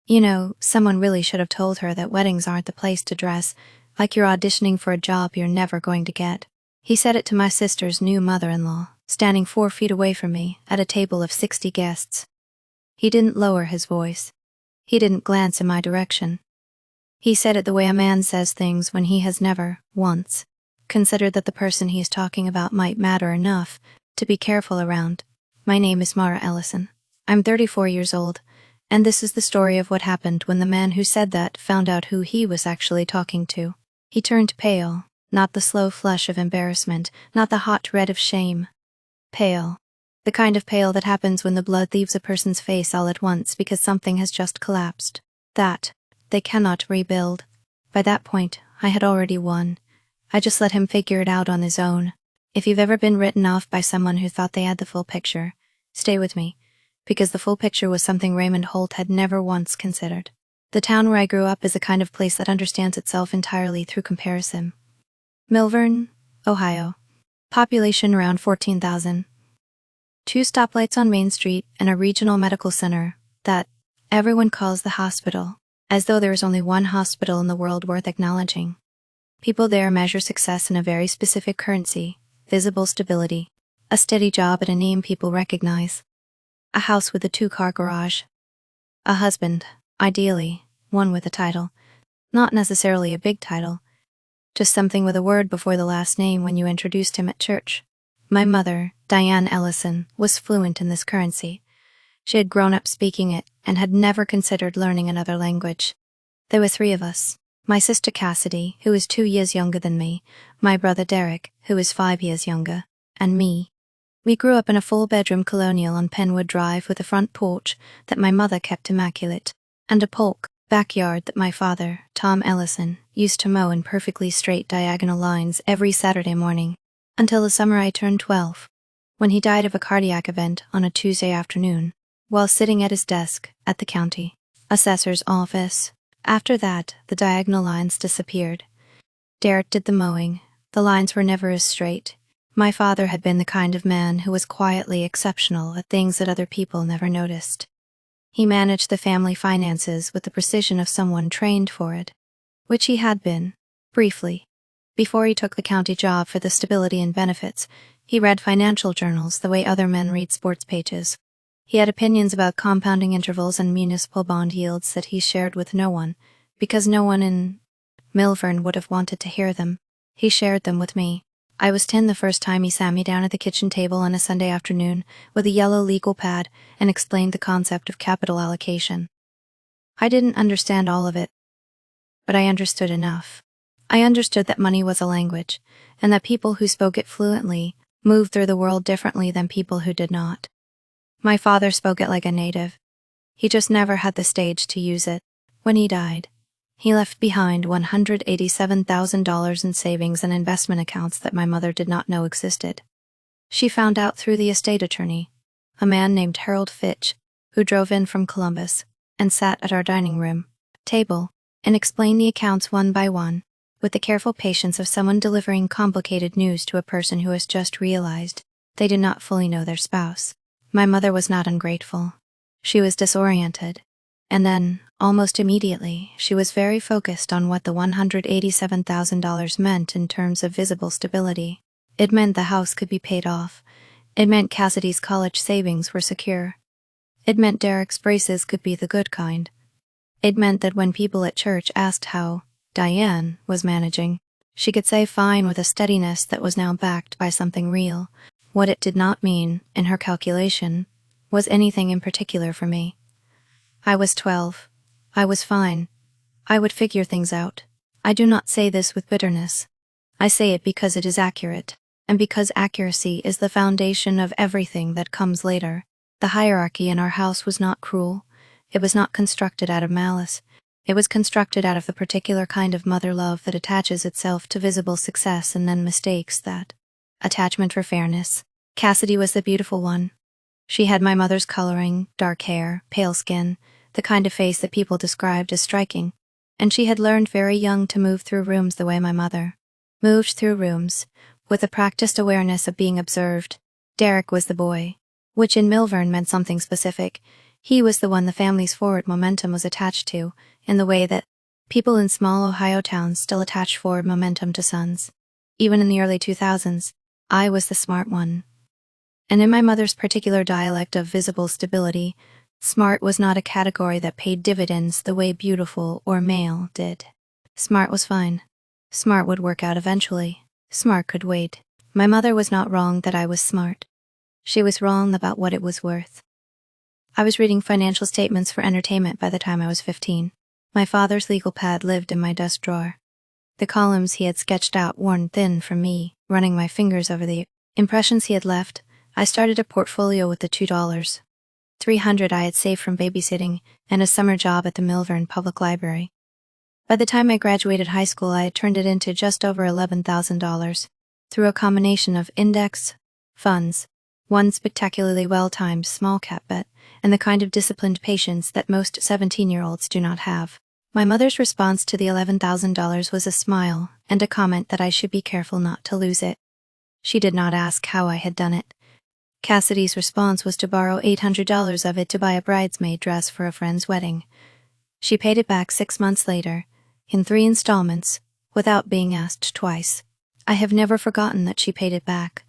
You know, someone really should have told her that weddings aren't the place to dress, like you're auditioning for a job you're never going to get. He said it to my sister's new mother-in-law, standing 4 feet away from me, at a table of 60 guests. He didn't lower his voice. He didn't glance in my direction. He said it the way a man says things when he has never, once, considered that the person he is talking about might matter enough to be careful around. My name is Mara Ellison. I'm 34 years old, and this is the story of what happened when the man who said that found out who he was actually talking to. He turned pale, not the slow flush of embarrassment, not the hot red of shame. Pale. The kind of pale that happens when the blood leaves a person's face all at once because something has just collapsed. That they cannot rebuild. By that point, I had already won. I just let him figure it out on his own. If you've ever been written off by someone who thought they had the full picture, stay with me, because the full picture was something Raymond Holt had never once considered. The town where I grew up is a kind of place that understands itself entirely through comparison. Milvern, Ohio. Population around 14,000. 2 stoplights on Main Street and a regional medical center that everyone calls the hospital, as though there is only one hospital in the world worth acknowledging. People there measure success in a very specific currency, visible stability, a steady job at a name people recognize, a house with a 2-car garage, a husband, ideally, one with a title, not necessarily a big title, just something with a word before the last name when you introduced him at church. My mother, Diane Ellison, was fluent in this currency. She had grown up speaking it and had never considered learning another language. There were 3 of us. My sister Cassidy, who is 2 years younger than me, my brother Derek, who is 5 years younger, and me. We grew up in a 4-bedroom colonial on Penwood Drive with a front porch that my mother kept immaculate, and a polk backyard that my father, Tom Ellison, used to mow in perfectly straight diagonal lines every Saturday morning, until the summer I turned 12, when he died of a cardiac event on a Tuesday afternoon, while sitting at his desk at the county assessor's office. After that, the diagonal lines disappeared. Derek did the mowing. The lines were never as straight. My father had been the kind of man who was quietly exceptional at things that other people never noticed. He managed the family finances with the precision of someone trained for it, which he had been, briefly. Before he took the county job for the stability and benefits, he read financial journals the way other men read sports pages. He had opinions about compounding intervals and municipal bond yields that he shared with no one, because no one in Milvern would have wanted to hear them. He shared them with me. I was 10 the first time he sat me down at the kitchen table on a Sunday afternoon with a yellow legal pad and explained the concept of capital allocation. I didn't understand all of it, but I understood enough. I understood that money was a language, and that people who spoke it fluently moved through the world differently than people who did not. My father spoke it like a native. He just never had the stage to use it. When he died, he left behind $187,000 in savings and investment accounts that my mother did not know existed. She found out through the estate attorney, a man named Harold Fitch, who drove in from Columbus and sat at our dining room table and explained the accounts one by one, with the careful patience of someone delivering complicated news to a person who has just realized they did not fully know their spouse. My mother was not ungrateful. She was disoriented. And then, almost immediately, she was very focused on what the $187,000 meant in terms of visible stability. It meant the house could be paid off. It meant Cassidy's college savings were secure. It meant Derek's braces could be the good kind. It meant that when people at church asked how Diane was managing, she could say fine with a steadiness that was now backed by something real. What it did not mean, in her calculation, was anything in particular for me. I was 12. I was fine. I would figure things out. I do not say this with bitterness. I say it because it is accurate, and because accuracy is the foundation of everything that comes later. The hierarchy in our house was not cruel. It was not constructed out of malice. It was constructed out of the particular kind of mother love that attaches itself to visible success and then mistakes that attachment for fairness. Cassidy was the beautiful one. She had my mother's coloring, dark hair, pale skin, the kind of face that people described as striking, and she had learned very young to move through rooms the way my mother moved through rooms, with a practiced awareness of being observed. Derek was the boy, which in Milvern meant something specific. He was the one the family's forward momentum was attached to, in the way that people in small Ohio towns still attach forward momentum to sons. Even in the early 2000s, I was the smart one. And in my mother's particular dialect of visible stability, smart was not a category that paid dividends the way beautiful or male did. Smart was fine. Smart would work out eventually. Smart could wait. My mother was not wrong that I was smart. She was wrong about what it was worth. I was reading financial statements for entertainment by the time I was 15. My father's legal pad lived in my desk drawer. The columns he had sketched out worn thin from me, running my fingers over the impressions he had left. I started a portfolio with the $2. $300 I had saved from babysitting and a summer job at the Milvern Public Library. By the time I graduated high school, I had turned it into just over $11,000 through a combination of index funds, one spectacularly well-timed small-cap bet, and the kind of disciplined patience that most 17-year-olds do not have. My mother's response to the $11,000 was a smile and a comment that I should be careful not to lose it. She did not ask how I had done it. Cassidy's response was to borrow $800 of it to buy a bridesmaid dress for a friend's wedding. She paid it back 6 months later, in 3 installments, without being asked twice. I have never forgotten that she paid it back.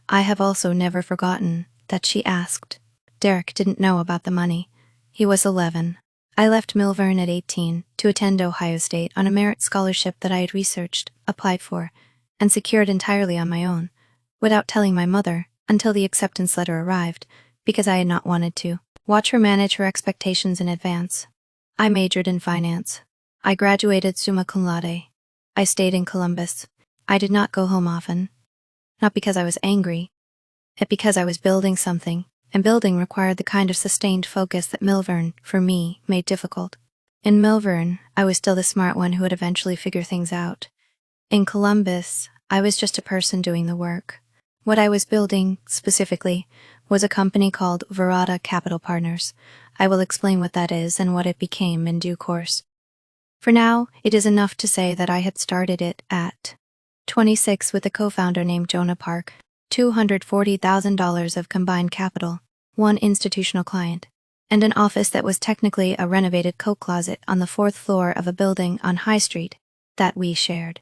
I have also never forgotten that she asked. Derek didn't know about the money. He was 11. I left Milvern at 18 to attend Ohio State on a merit scholarship that I had researched, applied for, and secured entirely on my own, without telling my mother until the acceptance letter arrived, because I had not wanted to watch her manage her expectations in advance. I majored in finance. I graduated summa cum laude. I stayed in Columbus. I did not go home often. Not because I was angry, but because I was building something, and building required the kind of sustained focus that Milvern, for me, made difficult. In Milvern, I was still the smart one who would eventually figure things out. In Columbus, I was just a person doing the work. What I was building, specifically, was a company called Verada Capital Partners. I will explain what that is and what it became in due course. For now, it is enough to say that I had started it at 26 with a co-founder named Jonah Park, $240,000 of combined capital, 1 institutional client, and an office that was technically a renovated coat closet on the 4th floor of a building on High Street that we shared,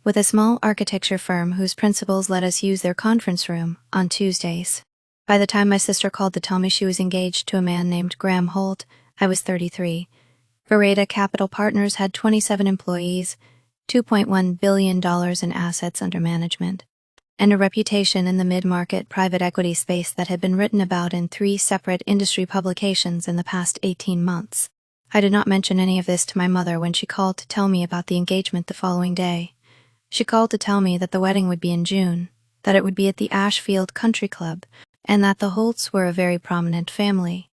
with a small architecture firm whose principals let us use their conference room on Tuesdays. By the time my sister called to tell me she was engaged to a man named Graham Holt, I was 33. Verada Capital Partners had 27 employees, $2.1 billion in assets under management, and a reputation in the mid-market private equity space that had been written about in 3 separate industry publications in the past 18 months. I did not mention any of this to my mother when she called to tell me about the engagement the following day. She called to tell me that the wedding would be in June, that it would be at the Ashfield Country Club, and that the Holts were a very prominent family.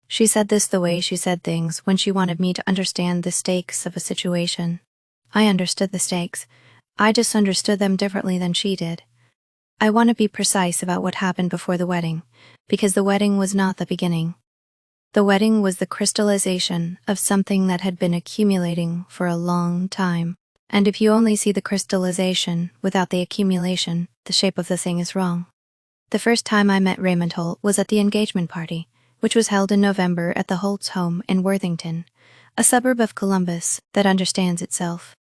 She said this the way she said things when she wanted me to understand the stakes of a situation. I understood the stakes. I just understood them differently than she did. I want to be precise about what happened before the wedding, because the wedding was not the beginning. The wedding was the crystallization of something that had been accumulating for a long time. And if you only see the crystallization without the accumulation, the shape of the thing is wrong. The first time I met Raymond Holt was at the engagement party, which was held in November at the Holt's home in Worthington, a suburb of Columbus that understands itself,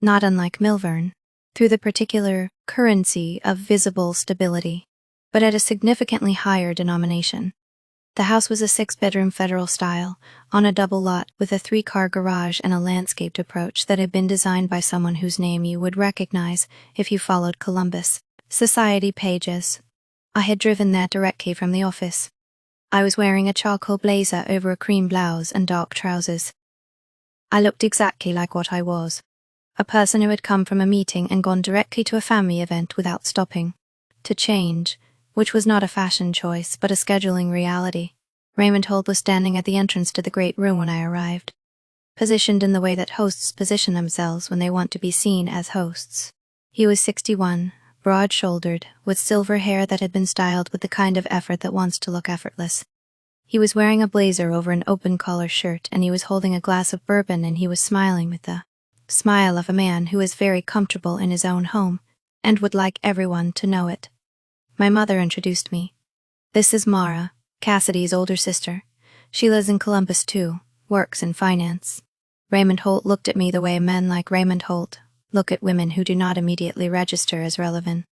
not unlike Milvern, through the particular currency of visible stability, but at a significantly higher denomination. The house was a 6-bedroom federal style, on a double lot with a 3-car garage and a landscaped approach that had been designed by someone whose name you would recognize if you followed Columbus society pages. I had driven that directly from the office. I was wearing a charcoal blazer over a cream blouse and dark trousers. I looked exactly like what I was. A person who had come from a meeting and gone directly to a family event without stopping to change, which was not a fashion choice but a scheduling reality. Raymond Holt was standing at the entrance to the great room when I arrived, positioned in the way that hosts position themselves when they want to be seen as hosts. He was 61, broad-shouldered, with silver hair that had been styled with the kind of effort that wants to look effortless. He was wearing a blazer over an open-collar shirt, and he was holding a glass of bourbon, and he was smiling with the smile of a man who is very comfortable in his own home, and would like everyone to know it. My mother introduced me. This is Mara, Cassidy's older sister. She lives in Columbus too, works in finance. Raymond Holt looked at me the way men like Raymond Holt look at women who do not immediately register as relevant.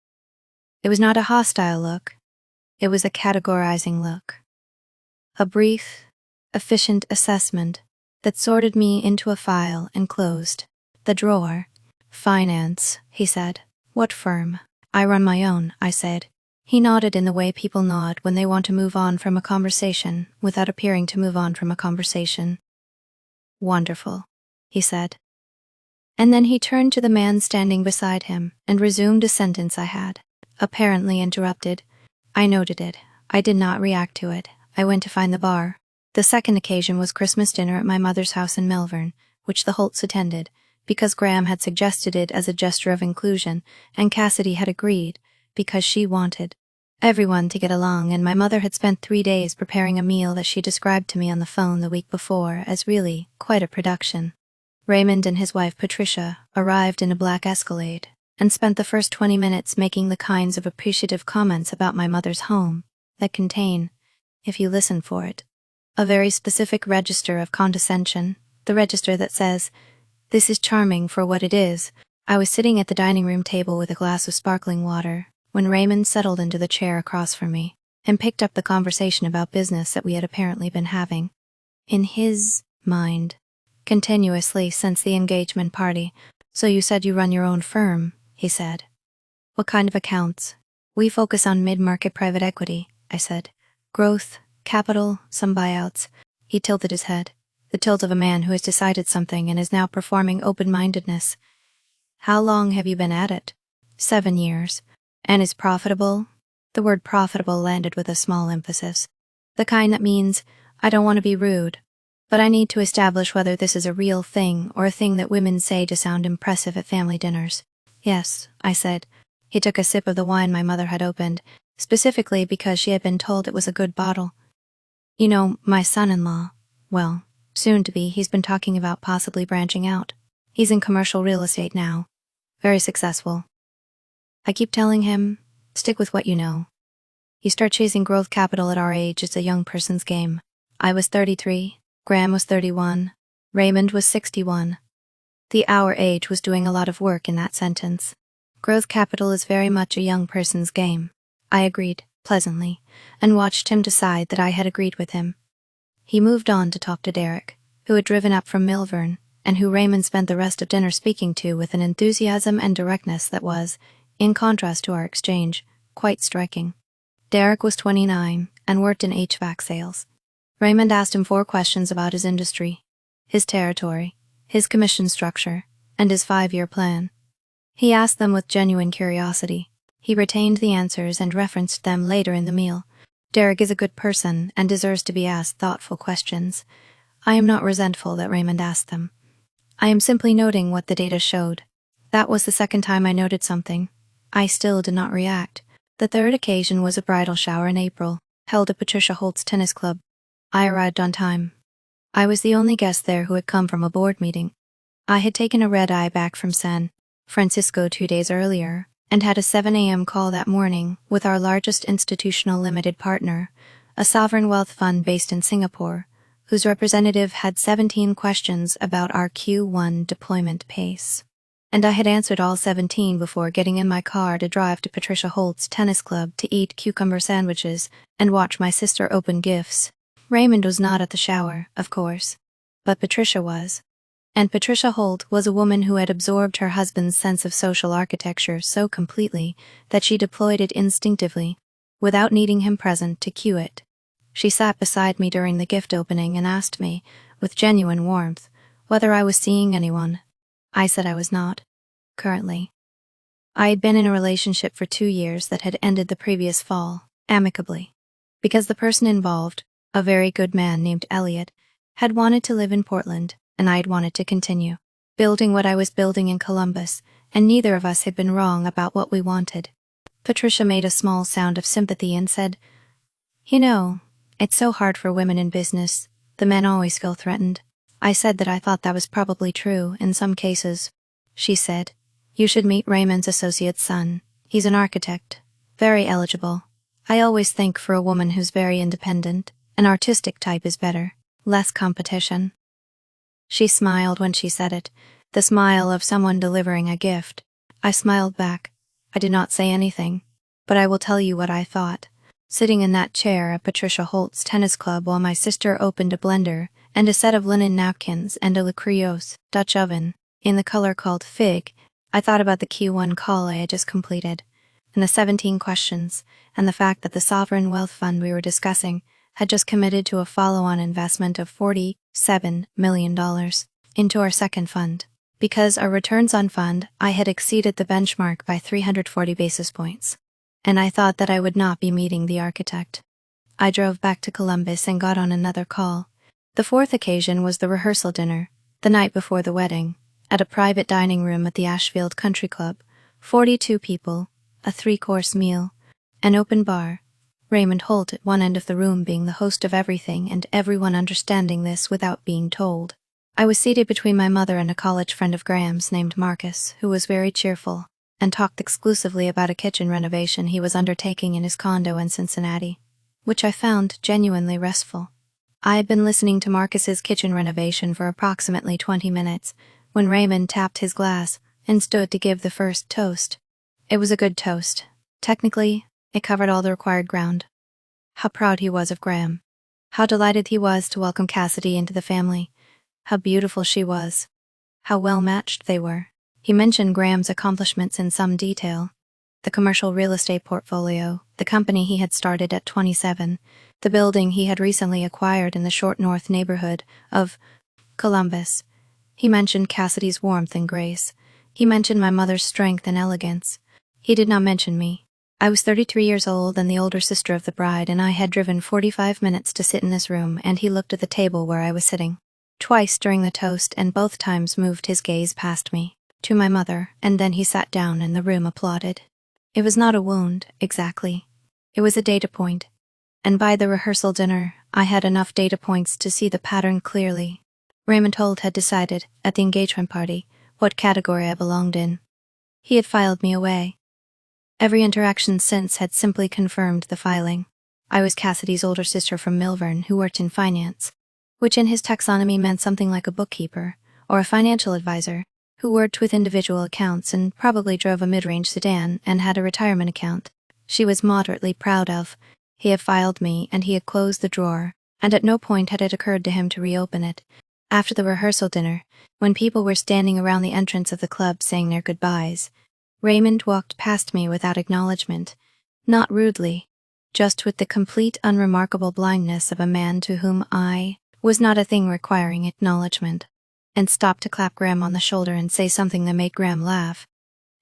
It was not a hostile look. It was a categorizing look. A brief, efficient assessment that sorted me into a file and closed the drawer. Finance, he said. What firm? I run my own, I said. He nodded in the way people nod when they want to move on from a conversation without appearing to move on from a conversation. Wonderful, he said. And then he turned to the man standing beside him and resumed a sentence I had apparently interrupted. I noted it. I did not react to it. I went to find the bar. The second occasion was Christmas dinner at my mother's house in Melbourne, which the Holts attended, because Graham had suggested it as a gesture of inclusion, and Cassidy had agreed, because she wanted everyone to get along, and my mother had spent 3 days preparing a meal that she described to me on the phone the week before as really quite a production. Raymond and his wife Patricia arrived in a black Escalade and spent the first 20 minutes making the kinds of appreciative comments about my mother's home that contain, if you listen for it, a very specific register of condescension, the register that says, "This is charming for what it is." I was sitting at the dining room table with a glass of sparkling water when Raymond settled into the chair across from me and picked up the conversation about business that we had apparently been having, in his mind, continuously since the engagement party. "So you said you run your own firm," he said. "What kind of accounts?" "We focus on mid-market private equity," I said. "Growth, capital, some buyouts." He tilted his head, the tilt of a man who has decided something and is now performing open-mindedness. "How long have you been at it?" 7 years. "And is profitable?" The word profitable landed with a small emphasis. "The kind that means, I don't want to be rude, but I need to establish whether this is a real thing or a thing that women say to sound impressive at family dinners." "Yes," I said. He took a sip of the wine my mother had opened, specifically because she had been told it was a good bottle. "You know, my son-in-law, well, soon to be, he's been talking about possibly branching out. He's in commercial real estate now. Very successful. I keep telling him, stick with what you know. You start chasing growth capital at our age, it's a young person's game. I was 33, Graham was 31, Raymond was 61. The our age was doing a lot of work in that sentence. Growth capital is very much a young person's game. I agreed, pleasantly, and watched him decide that I had agreed with him. He moved on to talk to Derek, who had driven up from Milburn, and who Raymond spent the rest of dinner speaking to with an enthusiasm and directness that was, in contrast to our exchange, quite striking. Derek was 29 and worked in HVAC sales. Raymond asked him 4 questions about his industry, his territory, his commission structure, and his 5-year plan. He asked them with genuine curiosity. He retained the answers and referenced them later in the meal. Derek is a good person and deserves to be asked thoughtful questions. I am not resentful that Raymond asked them. I am simply noting what the data showed. That was the second time I noted something. I still did not react. The third occasion was a bridal shower in April, held at Patricia Holt's tennis club. I arrived on time. I was the only guest there who had come from a board meeting. I had taken a red-eye back from San Francisco 2 days earlier, and had a 7 a.m. call that morning with our largest institutional limited partner, a sovereign wealth fund based in Singapore, whose representative had 17 questions about our Q1 deployment pace. And I had answered all 17 before getting in my car to drive to Patricia Holt's tennis club to eat cucumber sandwiches and watch my sister open gifts. Raymond was not at the shower, of course, but Patricia was. And Patricia Holt was a woman who had absorbed her husband's sense of social architecture so completely that she deployed it instinctively, without needing him present to cue it. She sat beside me during the gift opening and asked me, with genuine warmth, whether I was seeing anyone. I said I was not. Currently. I had been in a relationship for 2 years that had ended the previous fall, amicably, because the person involved, a very good man named Elliot, had wanted to live in Portland, and I had wanted to continue building what I was building in Columbus, and neither of us had been wrong about what we wanted. Patricia made a small sound of sympathy and said, "You know, it's so hard for women in business. The men always feel threatened." I said that I thought that was probably true in some cases. She said, "You should meet Raymond's associate's son. He's an architect. Very eligible. I always think for a woman who's very independent, An artistic type is better. Less competition. She smiled when she said it, the smile of someone delivering a gift. I smiled back. I did not say anything, but I will tell you what I thought. Sitting in that chair at Patricia Holt's tennis club while my sister opened a blender and a set of linen napkins and a Le Creuset Dutch oven in the color called fig, I thought about the Q1 call I had just completed, and the 17 questions, and the fact that the sovereign wealth fund we were discussing had just committed to a follow-on investment of $47 million into our second fund. Because our returns on fund, I had exceeded the benchmark by 340 basis points. And I thought that I would not be meeting the architect. I drove back to Columbus and got on another call. The fourth occasion was the rehearsal dinner, the night before the wedding, at a private dining room at the Ashfield Country Club. 42 people, a 3-course meal, an open bar, Raymond Holt at one end of the room being the host of everything and everyone understanding this without being told. I was seated between my mother and a college friend of Graham's named Marcus, who was very cheerful, and talked exclusively about a kitchen renovation he was undertaking in his condo in Cincinnati, which I found genuinely restful. I had been listening to Marcus's kitchen renovation for approximately 20 minutes when Raymond tapped his glass and stood to give the first toast. It was a good toast. Technically, it covered all the required ground. How proud he was of Graham. How delighted he was to welcome Cassidy into the family. How beautiful she was. How well matched they were. He mentioned Graham's accomplishments in some detail. The commercial real estate portfolio, the company he had started at 27, the building he had recently acquired in the Short North neighborhood of Columbus. He mentioned Cassidy's warmth and grace. He mentioned my mother's strength and elegance. He did not mention me. I was 33 years old and the older sister of the bride, and I had driven 45 minutes to sit in this room, and he looked at the table where I was sitting. Twice during the toast, and both times moved his gaze past me, to my mother, and then he sat down and the room applauded. It was not a wound, exactly. It was a data point. And by the rehearsal dinner, I had enough data points to see the pattern clearly. Raymond Holt had decided, at the engagement party, what category I belonged in. He had filed me away. Every interaction since had simply confirmed the filing. I was Cassidy's older sister from Milvern who worked in finance, which in his taxonomy meant something like a bookkeeper, or a financial advisor, who worked with individual accounts and probably drove a mid-range sedan and had a retirement account. She was moderately proud of. He had filed me and he had closed the drawer, and at no point had it occurred to him to reopen it. After the rehearsal dinner, when people were standing around the entrance of the club saying their goodbyes, Raymond walked past me without acknowledgement, not rudely, just with the complete unremarkable blindness of a man to whom I was not a thing requiring acknowledgement, and stopped to clap Graham on the shoulder and say something that made Graham laugh.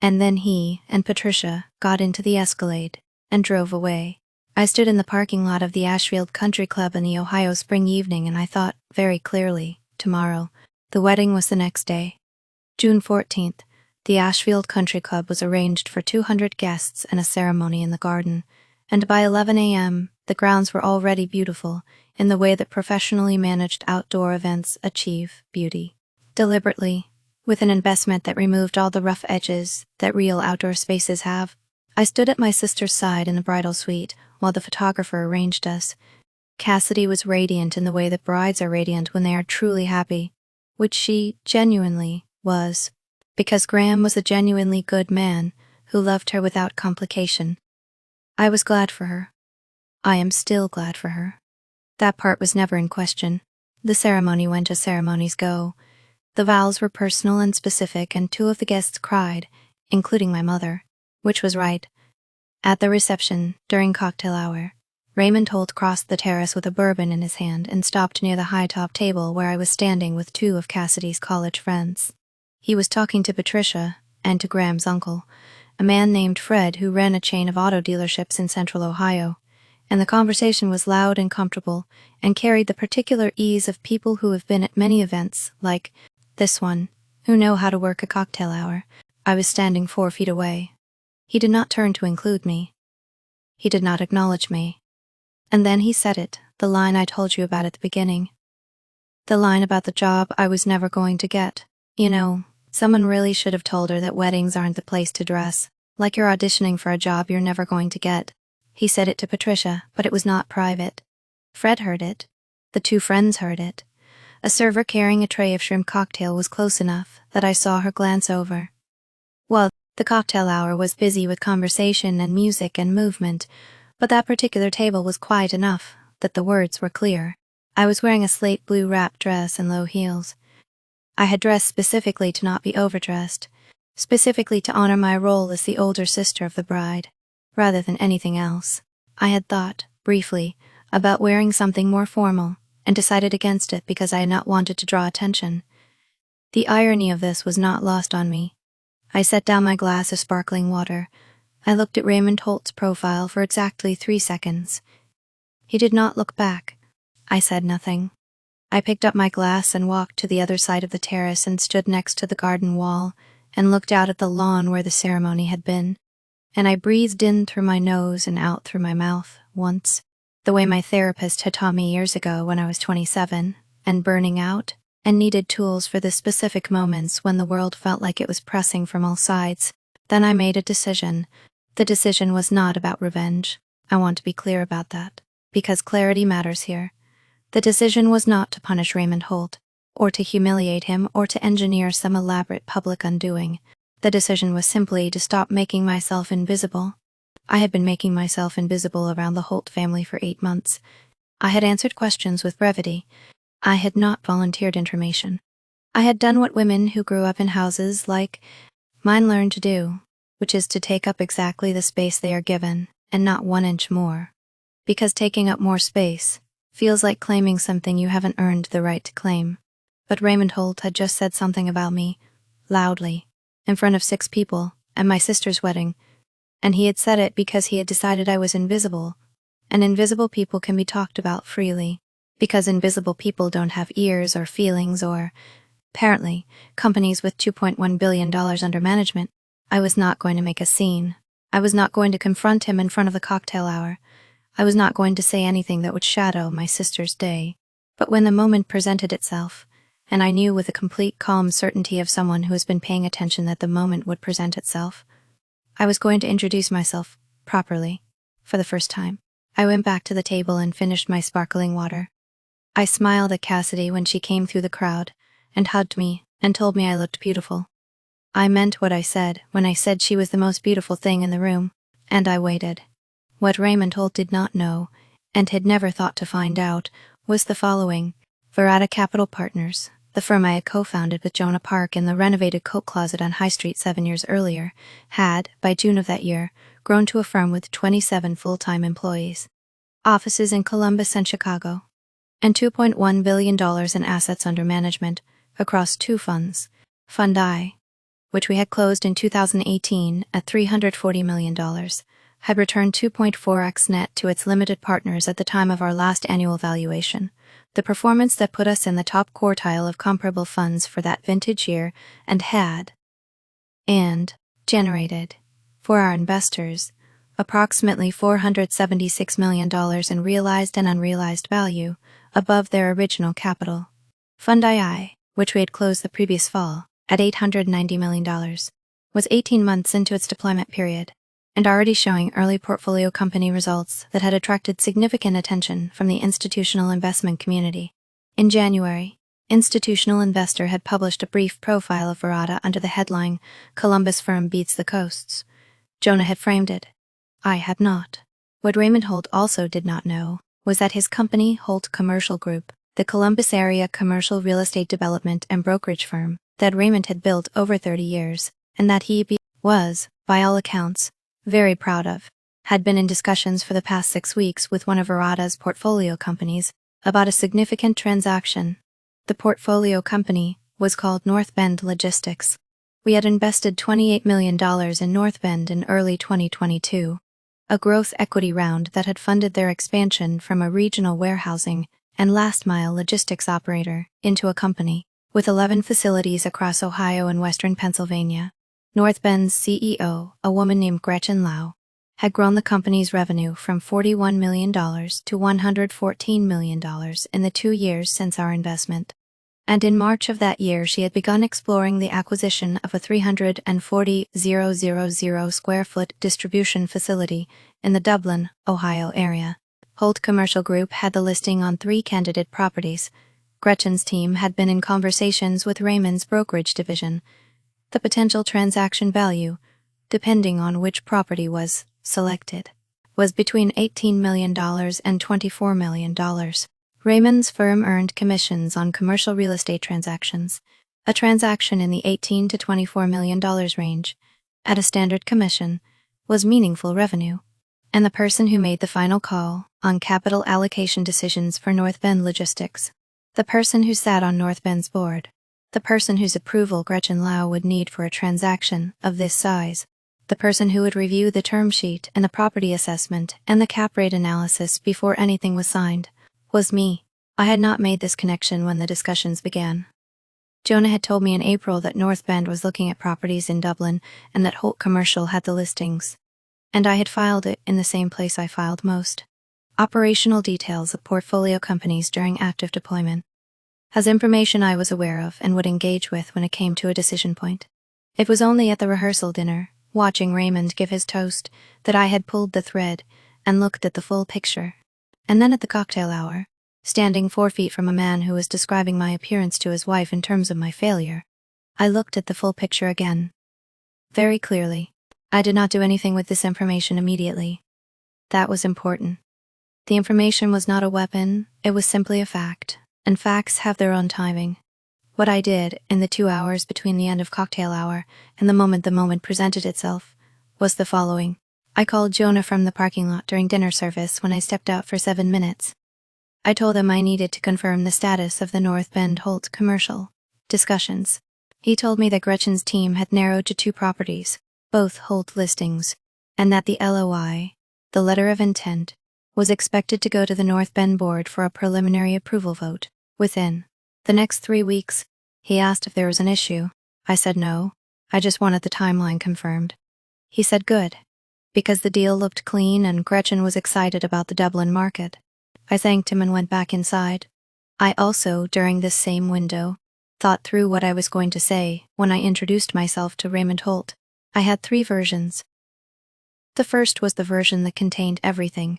And then he and Patricia got into the Escalade and drove away. I stood in the parking lot of the Ashfield Country Club in the Ohio spring evening, and I thought very clearly, tomorrow. The wedding was the next day. June 14th, the Ashfield Country Club was arranged for 200 guests and a ceremony in the garden, and by 11 a.m., the grounds were already beautiful in the way that professionally managed outdoor events achieve beauty. Deliberately, with an investment that removed all the rough edges that real outdoor spaces have, I stood at my sister's side in the bridal suite while the photographer arranged us. Cassidy was radiant in the way that brides are radiant when they are truly happy, which she genuinely was, because Graham was a genuinely good man who loved her without complication. I was glad for her. I am still glad for her. That part was never in question. The ceremony went as ceremonies go. The vows were personal and specific, and 2 of the guests cried, including my mother, which was right. At the reception, during cocktail hour, Raymond Holt crossed the terrace with a bourbon in his hand and stopped near the high-top table where I was standing with 2 of Cassidy's college friends. He was talking to Patricia and to Graham's uncle, a man named Fred who ran a chain of auto dealerships in central Ohio, and the conversation was loud and comfortable and carried the particular ease of people who have been at many events, like this one, who know how to work a cocktail hour. I was standing 4 feet away. He did not turn to include me. He did not acknowledge me. And then he said it, the line I told you about at the beginning. The line about the job I was never going to get. You know, someone really should have told her that weddings aren't the place to dress, like you're auditioning for a job you're never going to get. He said it to Patricia, but it was not private. Fred heard it. The two friends heard it. A server carrying a tray of shrimp cocktail was close enough that I saw her glance over. Well, the cocktail hour was busy with conversation and music and movement, but that particular table was quiet enough that the words were clear. I was wearing a slate blue wrap dress and low heels. I had dressed specifically to not be overdressed, specifically to honor my role as the older sister of the bride, rather than anything else. I had thought, briefly, about wearing something more formal, and decided against it because I had not wanted to draw attention. The irony of this was not lost on me. I set down my glass of sparkling water. I looked at Raymond Holt's profile for exactly 3 seconds. He did not look back. I said nothing. I picked up my glass and walked to the other side of the terrace and stood next to the garden wall and looked out at the lawn where the ceremony had been. And I breathed in through my nose and out through my mouth once, the way my therapist had taught me years ago when I was 27 and burning out and needed tools for the specific moments when the world felt like it was pressing from all sides. Then I made a decision. The decision was not about revenge. I want to be clear about that, because clarity matters here. The decision was not to punish Raymond Holt, or to humiliate him, or to engineer some elaborate public undoing. The decision was simply to stop making myself invisible. I had been making myself invisible around the Holt family for 8 months. I had answered questions with brevity. I had not volunteered information. I had done what women who grew up in houses like mine learn to do, which is to take up exactly the space they are given, and not 1 inch more. Because taking up more space feels like claiming something you haven't earned the right to claim. But Raymond Holt had just said something about me, loudly, in front of 6 people, at my sister's wedding, and he had said it because he had decided I was invisible, and invisible people can be talked about freely, because invisible people don't have ears or feelings or, apparently, companies with $2.1 billion under management. I was not going to make a scene. I was not going to confront him in front of the cocktail hour. I was not going to say anything that would shadow my sister's day. But when the moment presented itself, and I knew with a complete calm certainty of someone who has been paying attention that the moment would present itself, I was going to introduce myself, properly, for the first time. I went back to the table and finished my sparkling water. I smiled at Cassidy when she came through the crowd, and hugged me, and told me I looked beautiful. I meant what I said when I said she was the most beautiful thing in the room, and I waited. What Raymond Holt did not know, and had never thought to find out, was the following. Verada Capital Partners, the firm I had co-founded with Jonah Park in the renovated coat closet on High Street 7 years earlier, had, by June of that year, grown to a firm with 27 full-time employees, offices in Columbus and Chicago, and $2.1 billion in assets under management across 2 funds. Fund I, which we had closed in 2018 at $340 million, had returned 2.4x net to its limited partners at the time of our last annual valuation, the performance that put us in the top quartile of comparable funds for that vintage year, and generated, for our investors, approximately $476 million in realized and unrealized value, above their original capital. Fund II, which we had closed the previous fall, at $890 million, was 18 months into its deployment period, and already showing early portfolio company results that had attracted significant attention from the institutional investment community. In January, Institutional Investor had published a brief profile of Verada under the headline, "Columbus Firm Beats the Coasts." Jonah had framed it. I had not. What Raymond Holt also did not know was that his company, Holt Commercial Group, the Columbus area commercial real estate development and brokerage firm that Raymond had built over 30 years, and that he was, by all accounts, very proud of, had been in discussions for the past 6 weeks with one of Verada's portfolio companies about a significant transaction. The portfolio company was called North Bend Logistics. We had invested $28 million in North Bend in early 2022, a growth equity round that had funded their expansion from a regional warehousing and last-mile logistics operator into a company with 11 facilities across Ohio and western Pennsylvania. North Bend's CEO, a woman named Gretchen Lau, had grown the company's revenue from $41 million to $114 million in the 2 years since our investment. And in March of that year she had begun exploring the acquisition of a 340,000 square foot distribution facility in the Dublin, Ohio area. Holt Commercial Group had the listing on 3 candidate properties. Gretchen's team had been in conversations with Raymond's brokerage division. The potential transaction value, depending on which property was selected, was between $18 million and $24 million. Raymond's firm earned commissions on commercial real estate transactions. A transaction in the $18 to $24 million range, at a standard commission, was meaningful revenue. And the person who made the final call on capital allocation decisions for North Bend Logistics, the person who sat on North Bend's board, the person whose approval Gretchen Lau would need for a transaction of this size, the person who would review the term sheet and the property assessment and the cap rate analysis before anything was signed, was me. I had not made this connection when the discussions began. Jonah had told me in April that North Bend was looking at properties in Dublin and that Holt Commercial had the listings. And I had filed it in the same place I filed most. Operational details of portfolio companies during active deployment. As information I was aware of and would engage with when it came to a decision point. It was only at the rehearsal dinner, watching Raymond give his toast, that I had pulled the thread and looked at the full picture. And then at the cocktail hour, standing 4 feet from a man who was describing my appearance to his wife in terms of my failure, I looked at the full picture again. Very clearly. I did not do anything with this information immediately. That was important. The information was not a weapon, it was simply a fact, and facts have their own timing. What I did, in the 2 hours between the end of cocktail hour and the moment presented itself, was the following. I called Jonah from the parking lot during dinner service when I stepped out for 7 minutes. I told him I needed to confirm the status of the North Bend Holt commercial discussions. He told me that Gretchen's team had narrowed to 2 properties, both Holt listings, and that the LOI, the letter of intent, was expected to go to the North Bend board for a preliminary approval vote within the next 3 weeks. He asked if there was an issue. I said no, I just wanted the timeline confirmed. He said good, because the deal looked clean and Gretchen was excited about the Dublin market. I thanked him and went back inside. I also, during this same window, thought through what I was going to say when I introduced myself to Raymond Holt. I had 3 versions. The first was the version that contained everything.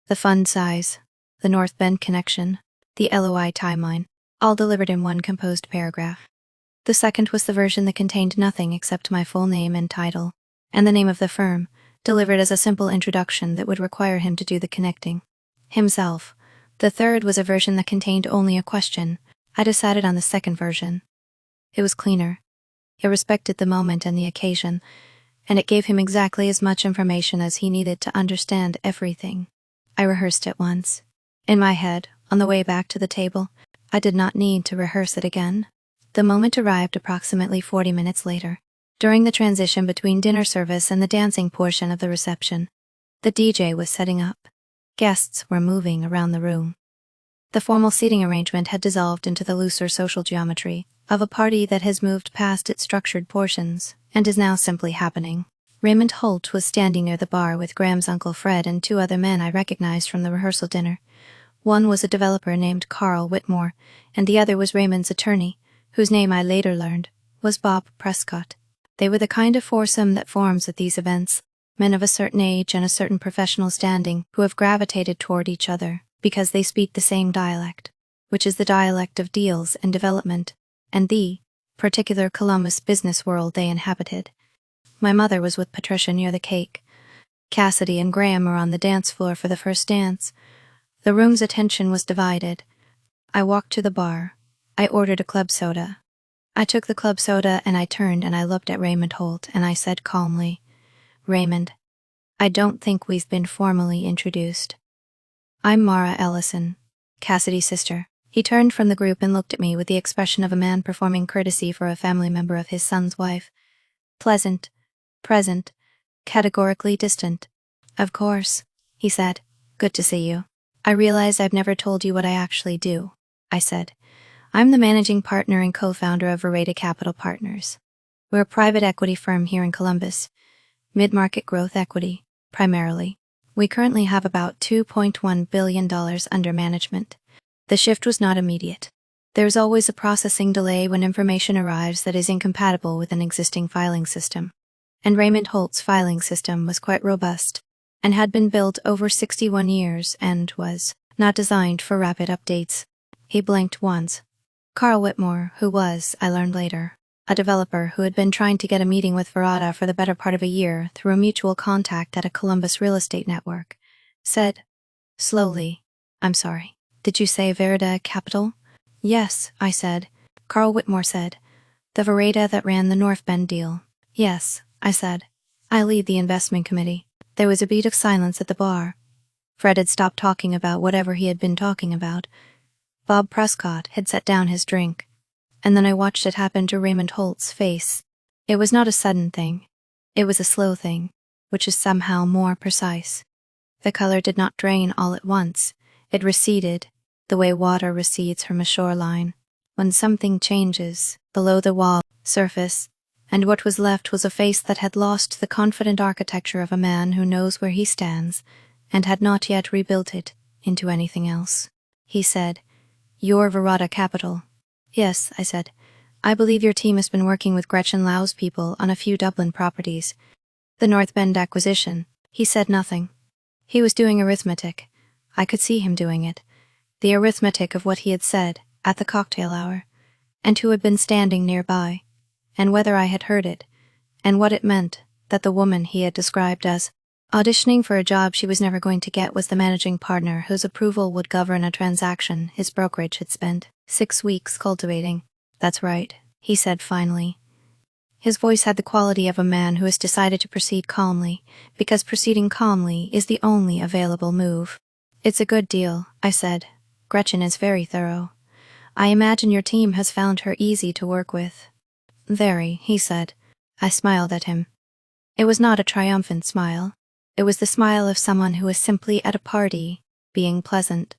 The fund size, the North Bend connection, the LOI timeline, all delivered in one composed paragraph. The second was the version that contained nothing except my full name and title, and the name of the firm, delivered as a simple introduction that would require him to do the connecting himself. The third was a version that contained only a question. I decided on the second version. It was cleaner. It respected the moment and the occasion, and it gave him exactly as much information as he needed to understand everything. I rehearsed it once. In my head, on the way back to the table, I did not need to rehearse it again. The moment arrived approximately 40 minutes later, during the transition between dinner service and the dancing portion of the reception. The DJ was setting up. Guests were moving around the room. The formal seating arrangement had dissolved into the looser social geometry of a party that has moved past its structured portions and is now simply happening. Raymond Holt was standing near the bar with Graham's Uncle Fred and 2 other men I recognized from the rehearsal dinner. One was a developer named Carl Whitmore, and the other was Raymond's attorney, whose name I later learned was Bob Prescott. They were the kind of foursome that forms at these events, men of a certain age and a certain professional standing who have gravitated toward each other because they speak the same dialect, which is the dialect of deals and development, and the particular Columbus business world they inhabited. My mother was with Patricia near the cake. Cassidy and Graham were on the dance floor for the first dance. The room's attention was divided. I walked to the bar. I ordered a club soda. I took the club soda and I turned and I looked at Raymond Holt and I said calmly, Raymond, I don't think we've been formally introduced. I'm Mara Ellison, Cassidy's sister. He turned from the group and looked at me with the expression of a man performing courtesy for a family member of his son's wife. Pleasant, present, categorically distant. Of course, he said. Good to see you. I realize I've never told you what I actually do, I said. I'm the managing partner and co-founder of Vereda Capital Partners. We're a private equity firm here in Columbus. Mid-market growth equity, primarily. We currently have about $2.1 billion under management. The shift was not immediate. There's always a processing delay when information arrives that is incompatible with an existing filing system. And Raymond Holt's filing system was quite robust, and had been built over 61 years and was not designed for rapid updates. He blinked once. Carl Whitmore, who was, I learned later, a developer who had been trying to get a meeting with Verada for the better part of a year through a mutual contact at a Columbus real estate network, said, slowly, "I'm sorry. Did you say Verada Capital?" "Yes," I said. Carl Whitmore said, "The Verada that ran the North Bend deal." "Yes," I said. "I lead the investment committee." There was a beat of silence at the bar. Fred had stopped talking about whatever he had been talking about. Bob Prescott had set down his drink. And then I watched it happen to Raymond Holt's face. It was not a sudden thing. It was a slow thing, which is somehow more precise. The color did not drain all at once. It receded, the way water recedes from a shoreline, when something changes below the wall surface, and what was left was a face that had lost the confident architecture of a man who knows where he stands, and had not yet rebuilt it into anything else. He said, "You're Verada Capital." "Yes," I said. "I believe your team has been working with Gretchen Lau's people on a few Dublin properties." "The North Bend acquisition." He said nothing. He was doing arithmetic. I could see him doing it. The arithmetic of what he had said at the cocktail hour, and who had been standing nearby, and whether I had heard it, and what it meant that the woman he had described as auditioning for a job she was never going to get was the managing partner whose approval would govern a transaction his brokerage had spent 6 weeks cultivating. "That's right," he said finally. His voice had the quality of a man who has decided to proceed calmly, because proceeding calmly is the only available move. "It's a good deal," I said. "Gretchen is very thorough. I imagine your team has found her easy to work with." "Very," he said. I smiled at him. It was not a triumphant smile. It was the smile of someone who is simply at a party, being pleasant.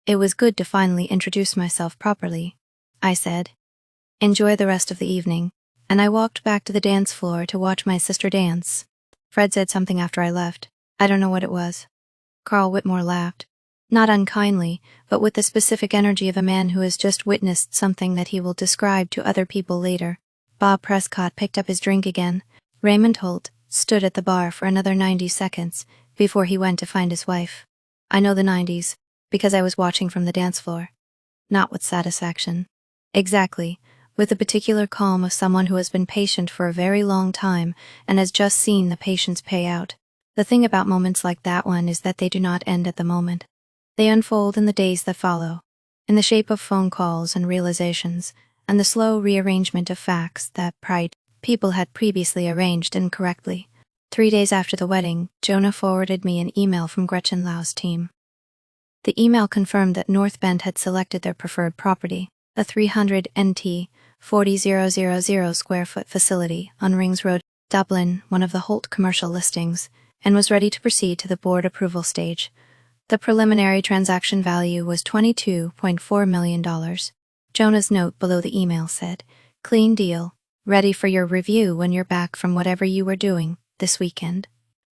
"It was good to finally introduce myself properly," I said. "Enjoy the rest of the evening," and I walked back to the dance floor to watch my sister dance. Fred said something after I left. I don't know what it was. Carl Whitmore laughed. Not unkindly, but with the specific energy of a man who has just witnessed something that he will describe to other people later. Bob Prescott picked up his drink again. Raymond Holt stood at the bar for another 90 seconds before he went to find his wife. I know the 90s, because I was watching from the dance floor. Not with satisfaction. Exactly, with the particular calm of someone who has been patient for a very long time and has just seen the patience pay out. The thing about moments like that one is that they do not end at the moment. They unfold in the days that follow, in the shape of phone calls and realizations, and the slow rearrangement of facts that people had previously arranged incorrectly. 3 days after the wedding, Jonah forwarded me an email from Gretchen Lau's team. The email confirmed that North Bend had selected their preferred property, a 300 NT 40,000 square foot facility on Rings Road, Dublin, one of the Holt commercial listings, and was ready to proceed to the board approval stage. The preliminary transaction value was $22.4 million. Jonah's note below the email said, "Clean deal. Ready for your review when you're back from whatever you were doing this weekend."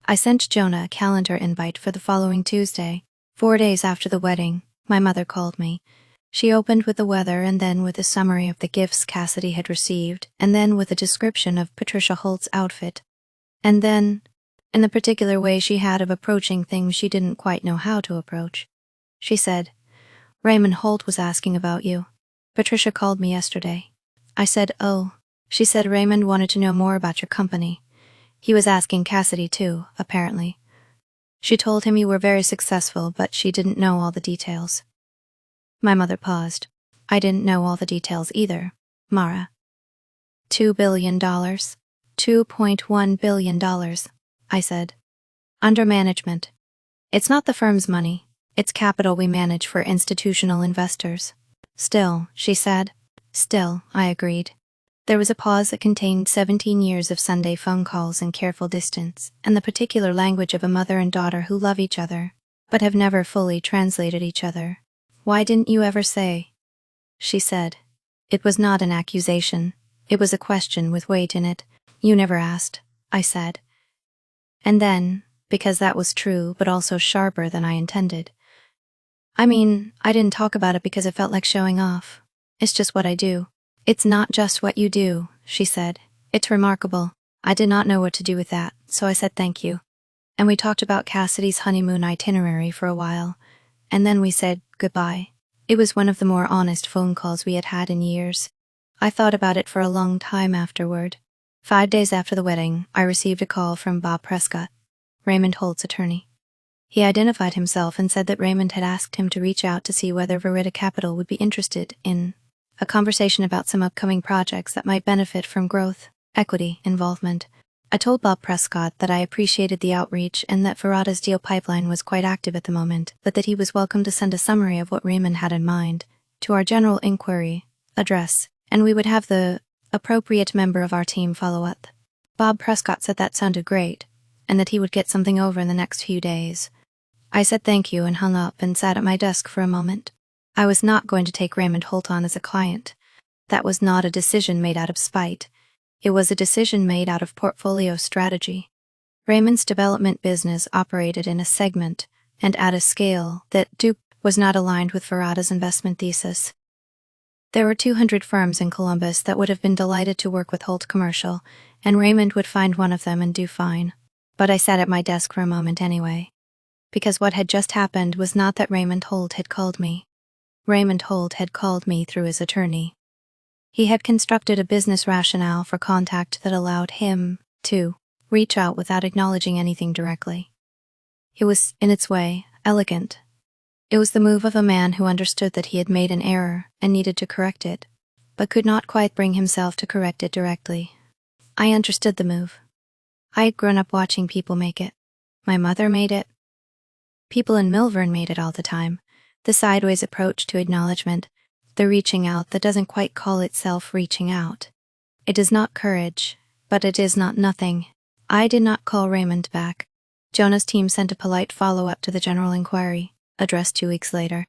I sent Jonah a calendar invite for the following Tuesday. 4 days after the wedding, my mother called me. She opened with the weather and then with a summary of the gifts Cassidy had received, and then with a description of Patricia Holt's outfit. And then, in the particular way she had of approaching things she didn't quite know how to approach, she said, "Raymond Holt was asking about you. Patricia called me yesterday." I said, "Oh." She said Raymond wanted to know more about your company. He was asking Cassidy too, apparently. She told him you were very successful, but she didn't know all the details. My mother paused. "I didn't know all the details either, Mara." $2 billion. $2.1 billion, I said. "Under management. It's not the firm's money. It's capital we manage for institutional investors." "Still," she said. "Still," I agreed. There was a pause that contained 17 years of Sunday phone calls in careful distance, and the particular language of a mother and daughter who love each other, but have never fully translated each other. "Why didn't you ever say?" she said. It was not an accusation. It was a question with weight in it. "You never asked," I said. And then, because that was true but also sharper than I intended, "I mean, I didn't talk about it because it felt like showing off. It's just what I do." "It's not just what you do," she said. "It's remarkable. I did not know what to do with that, so I said thank you." and we talked about Cassidy's honeymoon itinerary for a while, and then we said goodbye. It was one of the more honest phone calls we had had in years. I thought about it for a long time afterward. 5 days after the wedding, I received a call from Bob Prescott, Raymond Holt's attorney. He identified himself and said that Raymond had asked him to reach out to see whether Verita Capital would be interested in a conversation about some upcoming projects that might benefit from growth, equity, involvement. I told Bob Prescott that I appreciated the outreach and that Verita's deal pipeline was quite active at the moment, but that he was welcome to send a summary of what Raymond had in mind to our general inquiry address, and we would have the appropriate member of our team follow up. Bob Prescott said that sounded great, and that he would get something over in the next few days. I said thank you and hung up and sat at my desk for a moment. I was not going to take Raymond Holt on as a client. That was not a decision made out of spite. It was a decision made out of portfolio strategy. Raymond's development business operated in a segment and at a scale that was not aligned with Verita's investment thesis. There were 200 firms in Columbus that would have been delighted to work with Holt Commercial, and Raymond would find one of them and do fine. But I sat at my desk for a moment anyway. Because what had just happened was not that Raymond Holt had called me. Raymond Holt had called me through his attorney. He had constructed a business rationale for contact that allowed him to reach out without acknowledging anything directly. It was, in its way, elegant. It was the move of a man who understood that he had made an error and needed to correct it, but could not quite bring himself to correct it directly. I understood the move. I had grown up watching people make it. My mother made it. People in Milvern made it all the time. The sideways approach to acknowledgement, the reaching out that doesn't quite call itself reaching out. It is not courage, but it is not nothing. I did not call Raymond back. Jonah's team sent a polite follow-up to the general inquiry, addressed 2 weeks later.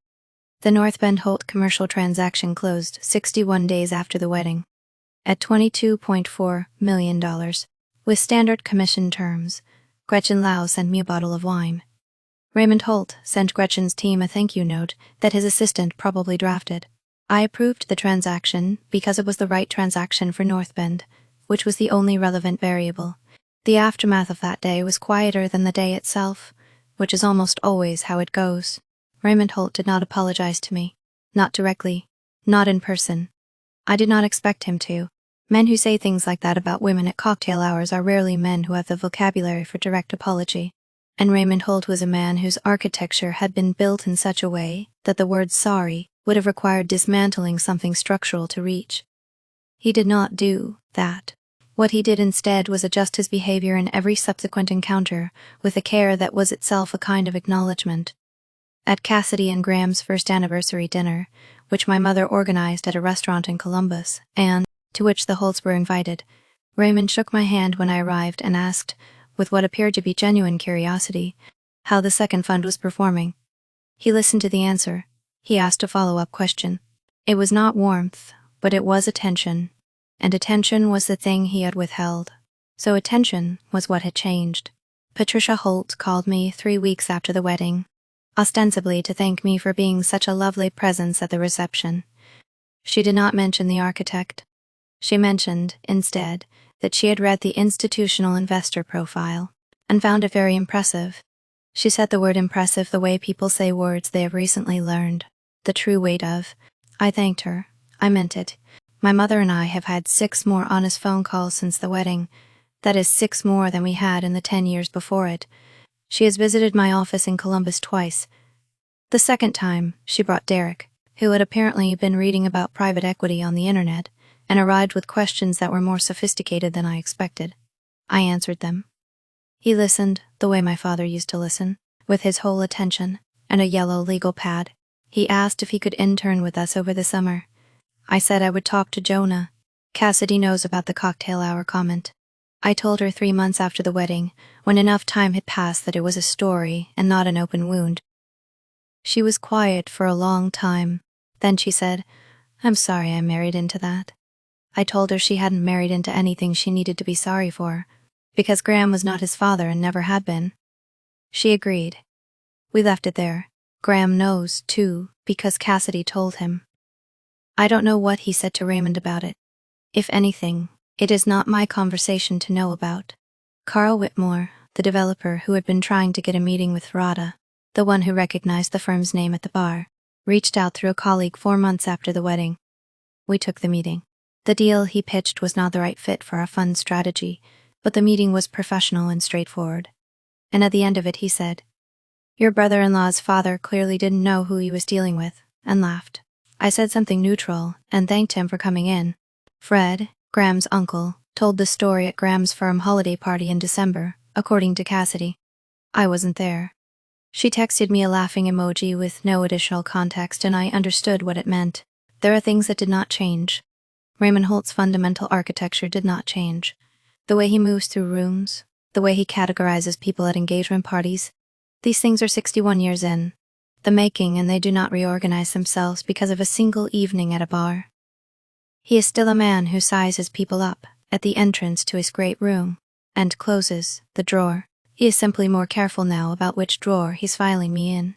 The North Bend Holt commercial transaction closed 61 days after the wedding, at $22.4 million, with standard commission terms. Gretchen Lau sent me a bottle of wine. Raymond Holt sent Gretchen's team a thank you note that his assistant probably drafted. I approved the transaction because it was the right transaction for North Bend, which was the only relevant variable. The aftermath of that day was quieter than the day itself, which is almost always how it goes. Raymond Holt did not apologize to me. Not directly. Not in person. I did not expect him to. Men who say things like that about women at cocktail hours are rarely men who have the vocabulary for direct apology. And Raymond Holt was a man whose architecture had been built in such a way that the word sorry would have required dismantling something structural to reach. He did not do that. What he did instead was adjust his behavior in every subsequent encounter with a care that was itself a kind of acknowledgement. At Cassidy and Graham's first anniversary dinner, which my mother organized at a restaurant in Columbus, and to which the Holts were invited, Raymond shook my hand when I arrived and asked, with what appeared to be genuine curiosity, how the second fund was performing. He listened to the answer. He asked a follow-up question. It was not warmth, but it was attention, and attention was the thing he had withheld. So attention was what had changed. Patricia Holt called me 3 weeks after the wedding, ostensibly to thank me for being such a lovely presence at the reception. She did not mention the architect. She mentioned, instead, that she had read the institutional investor profile and found it very impressive. She said the word impressive the way people say words they have recently learned, the true weight of. I thanked her. I meant it. My mother and I have had 6 more honest phone calls since the wedding. That is 6 more than we had in the 10 years before it. She has visited my office in Columbus twice. The second time, she brought Derek, who had apparently been reading about private equity on the internet, and arrived with questions that were more sophisticated than I expected. I answered them. He listened, the way my father used to listen, with his whole attention, and a yellow legal pad. He asked if he could intern with us over the summer. I said I would talk to Jonah. Cassidy knows about the cocktail hour comment. I told her 3 months after the wedding, when enough time had passed that it was a story and not an open wound. She was quiet for a long time. Then she said, "I'm sorry I married into that." I told her she hadn't married into anything she needed to be sorry for, because Graham was not his father and never had been. She agreed. We left it there. Graham knows, too, because Cassidy told him. I don't know what he said to Raymond about it. If anything, it is not my conversation to know about. Carl Whitmore, the developer who had been trying to get a meeting with Radha, the one who recognized the firm's name at the bar, reached out through a colleague 4 months after the wedding. We took the meeting. The deal he pitched was not the right fit for our fund strategy, but the meeting was professional and straightforward. And at the end of it he said, "Your brother-in-law's father clearly didn't know who he was dealing with," and laughed. I said something neutral and thanked him for coming in. Fred, Graham's uncle, told the story at Graham's firm holiday party in December, according to Cassidy. I wasn't there. She texted me a laughing emoji with no additional context, and I understood what it meant. There are things that did not change. Raymond Holt's fundamental architecture did not change. The way he moves through rooms, the way he categorizes people at engagement parties, these things are 61 years in the making, and they do not reorganize themselves because of a single evening at a bar. He is still a man who sizes people up at the entrance to his great room and closes the drawer. He is simply more careful now about which drawer he's filing me in.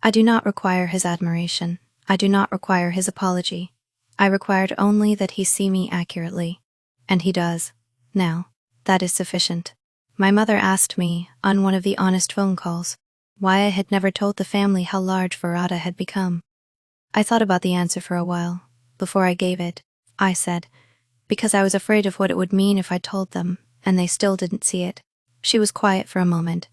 I do not require his admiration. I do not require his apology. I required only that he see me accurately. And he does. Now, that is sufficient. My mother asked me, on one of the honest phone calls, why I had never told the family how large Varada had become. I thought about the answer for a while. Before I gave it, I said, because I was afraid of what it would mean if I told them, and they still didn't see it. She was quiet for a moment.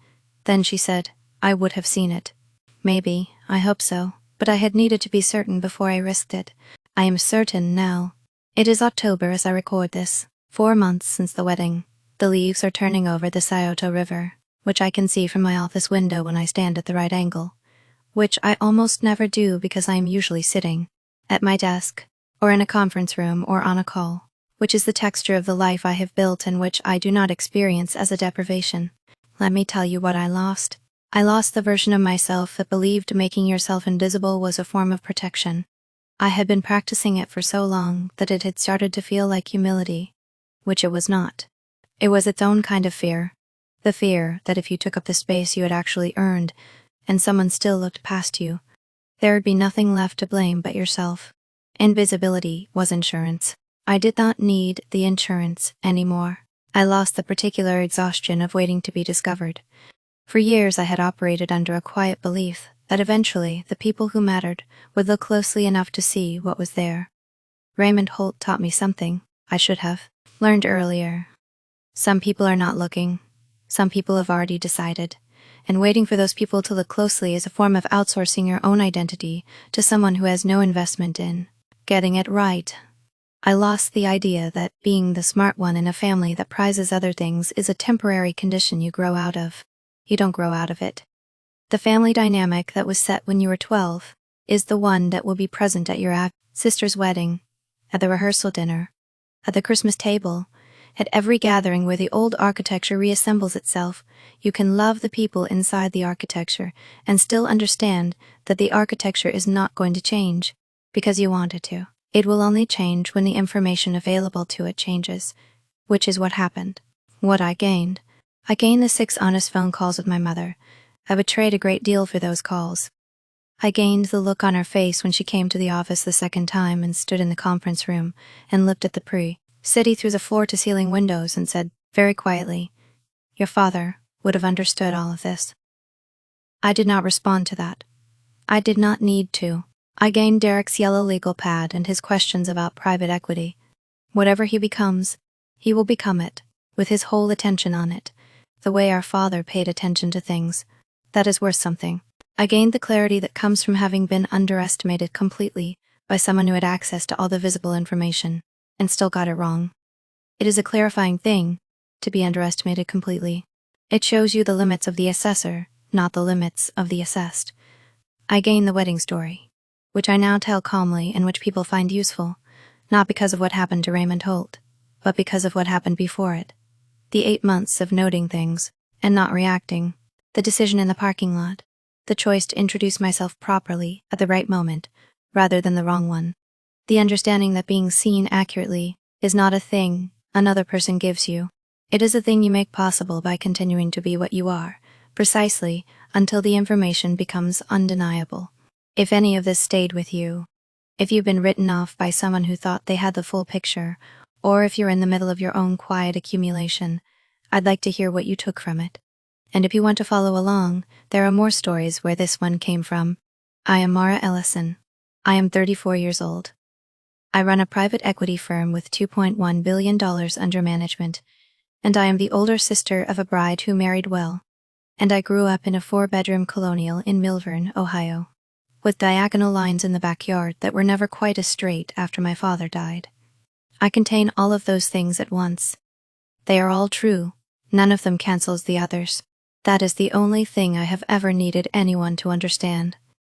Then she said, I would have seen it. Maybe, I hope so, but I had needed to be certain before I risked it. I am certain now. It is October as I record this, 4 months since the wedding. The leaves are turning over the Scioto River, which I can see from my office window when I stand at the right angle, which I almost never do because I am usually sitting at my desk, or in a conference room, or on a call, which is the texture of the life I have built and which I do not experience as a deprivation. Let me tell you what I lost. I lost the version of myself that believed making yourself invisible was a form of protection. I had been practicing it for so long that it had started to feel like humility, which it was not. It was its own kind of fear. The fear that if you took up the space you had actually earned, and someone still looked past you, there would be nothing left to blame but yourself. Invisibility was insurance. I did not need the insurance anymore. I lost the particular exhaustion of waiting to be discovered. For years I had operated under a quiet belief that eventually the people who mattered would look closely enough to see what was there. Raymond Holt taught me something I should have learned earlier. Some people are not looking. Some people have already decided, and waiting for those people to look closely is a form of outsourcing your own identity to someone who has no investment in getting it right. I lost the idea that being the smart one in a family that prizes other things is a temporary condition you grow out of. You don't grow out of it. The family dynamic that was set when you were 12 is the one that will be present at your sister's wedding, at the rehearsal dinner, at the Christmas table, at every gathering where the old architecture reassembles itself. You can love the people inside the architecture and still understand that the architecture is not going to change because you want it to. It will only change when the information available to it changes, which is what happened. What I gained. I gained the 6 honest phone calls with my mother. I betrayed a great deal for those calls. I gained the look on her face when she came to the office the second time and stood in the conference room and looked at the city through the floor-to-ceiling windows and said, very quietly, your father would have understood all of this. I did not respond to that. I did not need to. I gained Derek's yellow legal pad and his questions about private equity. Whatever he becomes, he will become it, with his whole attention on it, the way our father paid attention to things. That is worth something. I gained the clarity that comes from having been underestimated completely by someone who had access to all the visible information, and still got it wrong. It is a clarifying thing to be underestimated completely. It shows you the limits of the assessor, not the limits of the assessed. I gained the wedding story, which I now tell calmly and which people find useful, not because of what happened to Raymond Holt, but because of what happened before it. The 8 months of noting things and not reacting, the decision in the parking lot, the choice to introduce myself properly at the right moment rather than the wrong one, the understanding that being seen accurately is not a thing another person gives you. It is a thing you make possible by continuing to be what you are, precisely until the information becomes undeniable. If any of this stayed with you, if you've been written off by someone who thought they had the full picture, or if you're in the middle of your own quiet accumulation, I'd like to hear what you took from it. And if you want to follow along, there are more stories where this one came from. I am Mara Ellison. I am 34 years old. I run a private equity firm with $2.1 billion under management, and I am the older sister of a bride who married well. And I grew up in a 4-bedroom colonial in Milvern, Ohio, with diagonal lines in the backyard that were never quite as straight after my father died. I contain all of those things at once. They are all true. None of them cancels the others. That is the only thing I have ever needed anyone to understand.